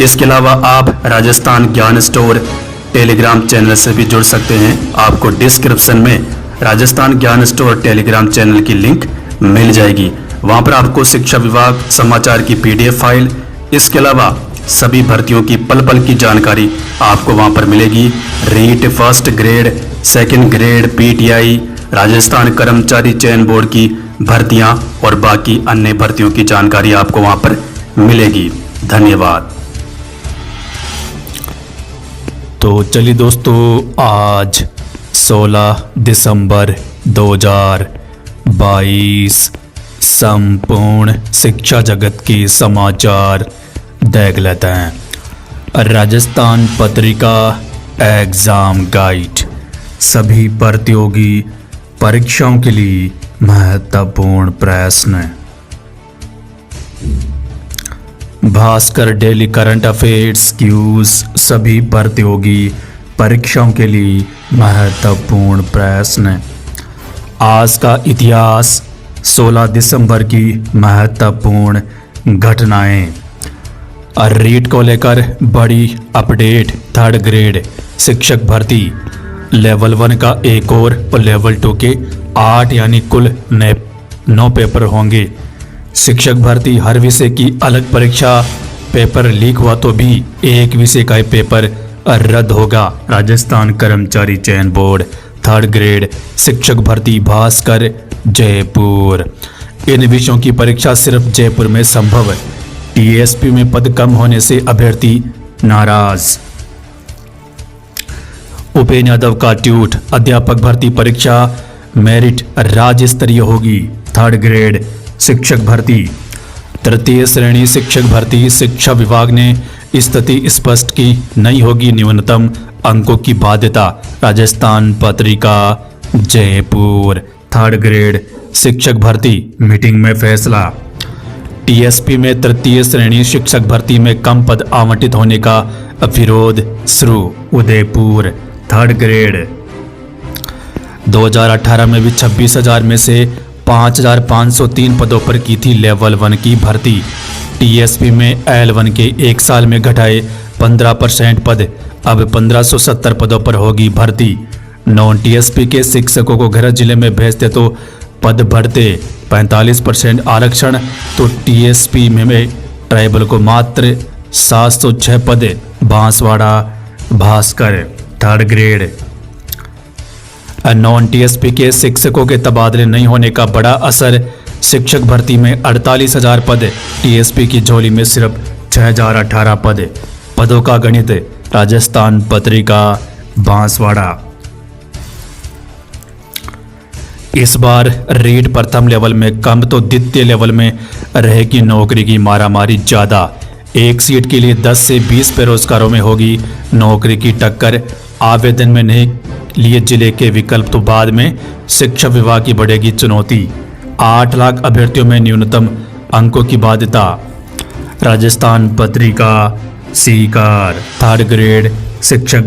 इसके अलावा आप राजस्थान ज्ञान स्टोर टेलीग्राम चैनल से भी जुड़ सकते हैं। आपको डिस्क्रिप्शन में राजस्थान ज्ञान स्टोर टेलीग्राम चैनल की लिंक मिल जाएगी। वहां पर आपको शिक्षा विभाग समाचार की PDF फाइल, इसके अलावा सभी भर्तियों की पल पल की जानकारी आपको वहां पर मिलेगी। REET, first grade, second grade, PTI, Rajasthan कर्मचारी चयन बोर्ड की भर्तियां और बाकी अन्य भर्तियों की जानकारी आपको वहां पर मिलेगी। धन्यवाद। तो चलिए दोस्तों, आज 16 दिसंबर 2022 संपूर्ण शिक्षा जगत के समाचार देख लेते हैं। राजस्थान पत्रिका एग्जाम गाइड सभी प्रतियोगी परीक्षाओं के लिए महत्वपूर्ण प्रश्न। Bhaskar daily current affairs quiz सभी प्रतियोगी परीक्षाओं के लिए महत्वपूर्ण प्रश्न। आज का इतिहास 16 दिसंबर की महत्वपूर्ण घटनाएं। रीट को लेकर बड़ी अपडेट। थर्ड ग्रेड शिक्षक भर्ती लेवल 1 का एक और लेवल 2 के 8 यानी कुल 9 पेपर होंगे। शिक्षक भर्ती हर विषय की अलग परीक्षा। पेपर लीक हुआ तो भी एक विषय का पेपर रद्द होगा। राजस्थान कर्मचारी चयन बोर्ड थर्ड ग्रेड शिक्षक भर्ती भास्कर जयपुर। इन विषयों की परीक्षा सिर्फ जयपुर में संभव है। TSP में पद कम होने से अभ्यर्थी नाराज। उपेन्द्र यादव का ट्वीट, अध्यापक भर्ती परीक्षा मेरिट राज्य स्तरीय होगी। थर्ड ग्रेड शिक्षक भर्ती तृतीय श्रेणी शिक्षक भर्ती शिक्षा विभाग ने स्थिति स्पष्ट की, नहीं होगी न्यूनतम अंकों की बाध्यता। राजस्थान पत्रिका जयपुर। थर्ड ग्रेड शिक्षक भर्ती मीटिंग में फैसला। TSP में तृतीय श्रेणी शिक्षक भर्ती में कम पद आवंटित होने का विरोध शुरू। उदयपुर। थर्ड ग्रेड 2018 में भी 26,000 में से 5,503 पदों पर की थी लेवल 1 की भर्ती। TSP में L1 के एक साल में घटाए 15% पद, अब 1570 पदों पर होगी भर्ती। नॉन TSP के शिक्षकों को गृह जिले में भेजते तो पद बढ़ते। 45% आरक्षण तो TSP में ट्राइबल को मात्र 706 पद। Banswara. Bhaskar. Third grade non TSP के शिक्षकों के तबादले नहीं होने का बड़ा असर। शिक्षक भर्ती में 48,000 पद, TSP की झोली में सिर्फ 6,018 पद। पदों का गणित। राजस्थान पत्रिका बांसवाड़ा। इस बार रीट प्रथम लेवल में कम तो द्वितीय लेवल में रहेगी नौकरी की मारामारी ज्यादा। एक सीट के लिए 10 से 20 बेरोजगारों में होगी नौकरी की टक्कर। आवेदन में नहीं लिए जिले के विकल्प तो बाद में शिक्षा विभाग की बढ़ेगी चुनौती। 8 लाख अभ्यर्थियों में न्यूनतम अंकों की बाध्यता। राजस्थान पत्रिका सीकर। थर्ड ग्रेड शिक्षक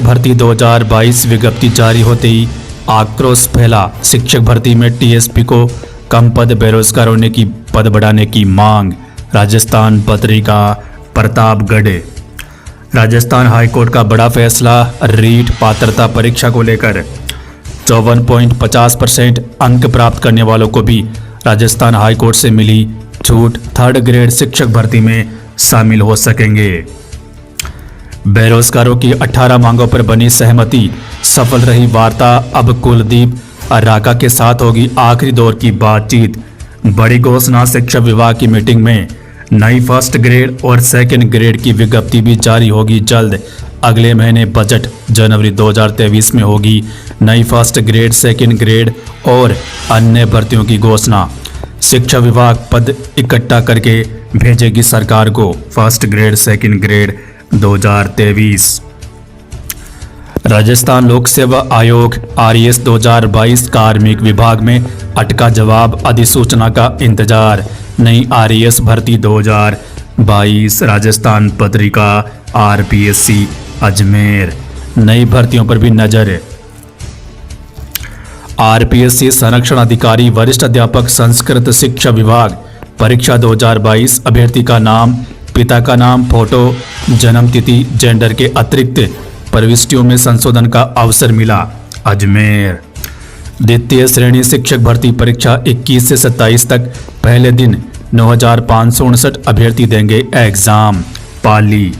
भर्ती 2022 विज्ञप्ति जारी होते ही आक्रोश फैला। शिक्षक भर्ती में TSP को कम पद, बेरोजगार होने की पद बढ़ाने की मांग। राजस्थान पत्रिका प्रतापगढ़। राजस्थान हाईकोर्ट का बड़ा फैसला। रीट पात्रता परीक्षा को लेकर 54.50% अंक प्राप्त करने वालों को भी राजस्थान हाईकोर्ट से मिली छूट। थर्ड ग्रेड शिक्षक भर्ती में शामिल हो सकेंगे। बेरोजगारों की 18 मांगों पर बनी सहमति। सफल रही वार्ता। अब कुलदीप राका के साथ होगी आखिरी दौर की बातचीत। बड़ी घोषणा। शिक्षा विभाग की मीटिंग में नई फर्स्ट ग्रेड और सेकंड ग्रेड की विज्ञप्ति भी जारी होगी जल्द। अगले महीने बजट जनवरी 2023 में होगी नई फर्स्ट ग्रेड, सेकंड ग्रेड और अन्य भर्तियों की घोषणा। शिक्षा विभाग पद इकट्ठा करके भेजेगी सरकार को। First grade, second grade 2023। Rajasthan लोक सेवा आयोग RS 2022 कार्मिक विभाग में अटका जवाब। अधिसूचना का इंतजार। नई RS भर्ती 2022। राजस्थान पत्रिका RPSC अजमेर। नई भर्तियों पर भी नजर। RPSC संरक्षण अधिकारी वरिष्ठ अध्यापक संस्कृत शिक्षा विभाग परीक्षा 2022। अभ्यर्थी का नाम पिता का नाम, फोटो, जन्म तिथि, जेंडर के अतिरिक्त प्रविष्टियों में संशोधन का अवसर मिला। अजमेर द्वितीय श्रेणी शिक्षक भर्ती परीक्षा 21 से 27 तक पहले दिन 9,559 अभ्यर्थी देंगे एग्जाम। पाली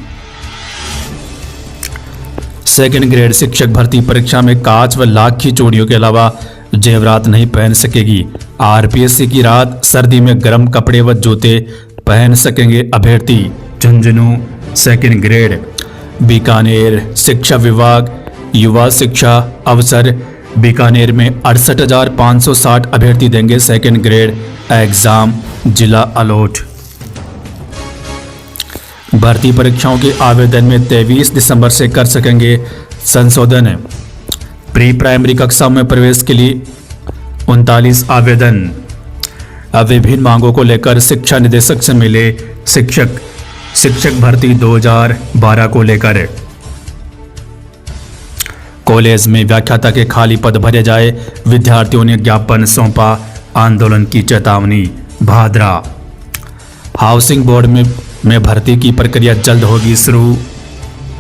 सेकंड ग्रेड शिक्षक भर्ती परीक्षा में कांच व लाख की चूड़ियों के अलावा जेवरात नहीं पहन सकेगी। आरपीएससी की रात सर्दी में गर्म कपड़े व जूते पहन सकेंगे अभ्यर्थी। झुंझुनू सेकंड ग्रेड बीकानेर शिक्षा विभाग युवा शिक्षा अवसर बीकानेर में 68,560 अभ्यर्थी देंगे सेकंड ग्रेड एग्जाम। जिला अलॉट भर्ती परीक्षाओं के आवेदन में 23 दिसंबर से कर सकेंगे संशोधन। प्री प्राइमरी कक्षाओं में प्रवेश के लिए 39 आवेदन। अब विभिन्न मांगों को लेकर शिक्षा निदेशक से मिले शिक्षक भर्ती 2012 को लेकर। कॉलेज में व्याख्याता के खाली पद भरे जाए, विद्यार्थियों ने ज्ञापन सौंपा, आंदोलन की चेतावनी। भादरा हाउसिंग बोर्ड में भर्ती की प्रक्रिया जल्द होगी शुरू।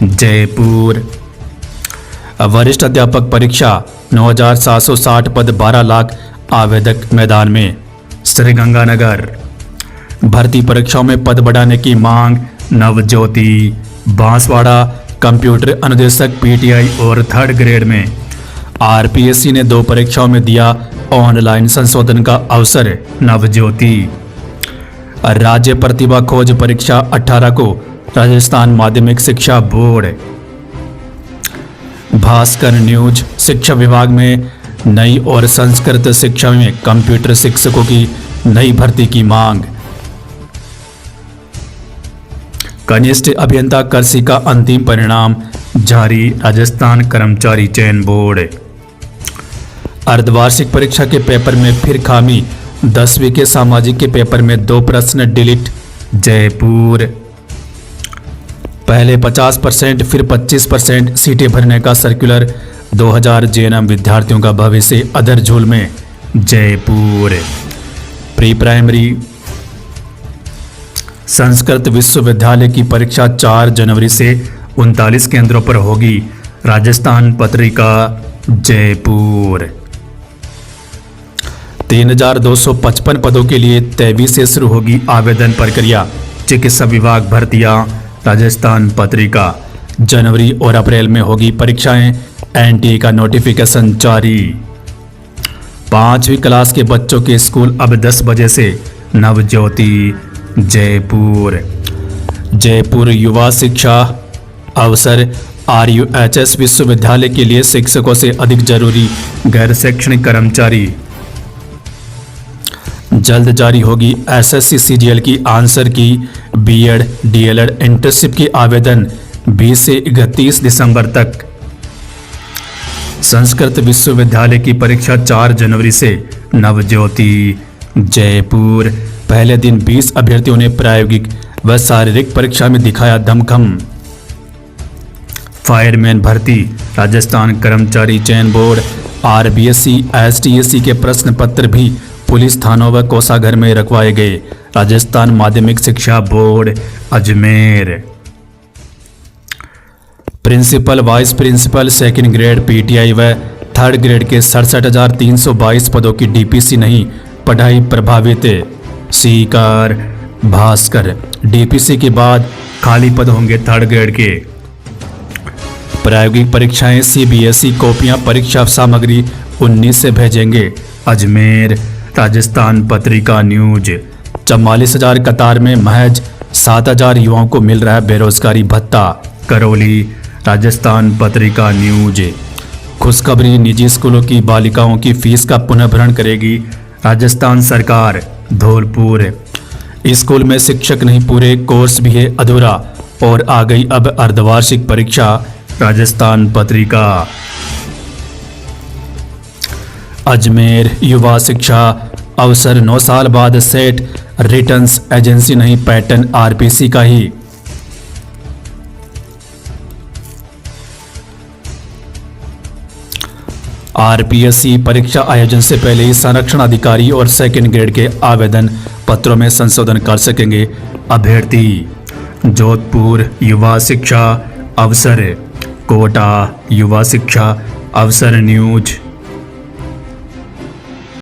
जयपुर वरिष्ठ अध्यापक परीक्षा 9,760 पद 12 लाख आवेदक मैदान में। श्रीगंगानगर भर्ती परीक्षाओं में पद बढ़ाने की मांग। नवज्योति बांसवाड़ा कंप्यूटर अनुदेशक पीटीआई और थर्ड ग्रेड में। आरपीएससी ने 2 परीक्षाओं में दिया ऑनलाइन संशोधन का अवसर। नवज्योति राज्य प्रतिभा खोज परीक्षा 18 को राजस्थान माध्यमिक शिक्षा बोर्ड। भास्कर न्यूज शिक्षा विभाग में नई और संस्कृत शिक्षा में कंप्यूटर शिक्षकों की नई भर्ती की मांग। कनिष्ठ अभियंता कर्सी का अंतिम परिणाम जारी, राजस्थान कर्मचारी चयन बोर्ड। अर्धवार्षिक परीक्षा के पेपर में फिर खामी, 10वीं के सामाजिक के पेपर में 2 प्रश्न डिलीट। जयपुर पहले 50% फिर 25% सीटें भरने का सर्कुलर। 2000 जेएनएम विद्यार्थियों का भविष्य अधर झोल में। जयपुर प्री प्राइमरी संस्कृत विश्वविद्यालय की परीक्षा 4 जनवरी से 39 केंद्रों पर होगी। राजस्थान पत्रिका जयपुर 3,255 पदों के लिए 23 से शुरू होगी आवेदन प्रक्रिया। चिकित्सा विभाग भर्तियां। राजस्थान पत्रिका जनवरी और अप्रैल में होगी परीक्षाएं। एनटीए का नोटिफिकेशन जारी। 5वीं क्लास के बच्चों के स्कूल अब 10 बजे से। नवज्योति जयपुर युवा शिक्षा अवसर। आरयूएचएस विश्वविद्यालय के लिए शिक्षकों से अधिक जरूरी गैर शैक्षणिक कर्मचारी। जल्द जारी होगी एसएससी सीजीएल की आंसर की। बीएड डीएलएड इंटर्नशिप के आवेदन 20 से 31 दिसंबर तक। संस्कृत विश्वविद्यालय की परीक्षा 4 जनवरी से। नवज्योति जयपुर पहले दिन 20 अभ्यर्थियों ने प्रायोगिक व शारीरिक परीक्षा में दिखाया दमखम। फायरमैन भर्ती। राजस्थान कर्मचारी चयन बोर्ड। आरबीएससी एसटीएससी के प्रश्न पत्र भी पुलिस थानों व कोषागार में रखवाए गए। राजस्थान माध्यमिक शिक्षा board Ajmer. Principal vice principal second grade PTI व थर्ड ग्रेड के 67,322 पदों की डीपीसी नहीं, पढ़ाई प्रभावित। सीकर भास्कर डीपीसी के बाद खाली पद होंगे थर्ड ग्रेड के। प्रायोगिक परीक्षाएं सीबीएसई कॉपियां परीक्षा सामग्री 19 से भेजेंगे। अजमेर राजस्थान पत्रिका न्यूज 44,000 कतार में महज 7,000 युवाओं को मिल रहा है बेरोजगारी भत्ता। करौली राजस्थान पत्रिका न्यूज। खुशखबरी, निजी स्कूलों की बालिकाओं की फीस का पुनर्भरण करेगी राजस्थान सरकार। धौलपुर स्कूल में शिक्षक नहीं, पूरे कोर्स भी है अधूरा और आ गई अब अर्धवार्षिक परीक्षा। राजस्थान पत्रिका। अजमेर युवा शिक्षा अवसर 9 साल बाद सेट रिटर्न्स एजेंसी नहीं, पैटर्न आरपीसी का ही। आरपीएससी परीक्षा आयोजन से पहले ही संरक्षण अधिकारी और सेकंड ग्रेड के आवेदन पत्रों में संशोधन कर सकेंगे अभ्यर्थी। जोधपुर युवा शिक्षा अवसर, कोटा युवा शिक्षा अवसर न्यूज।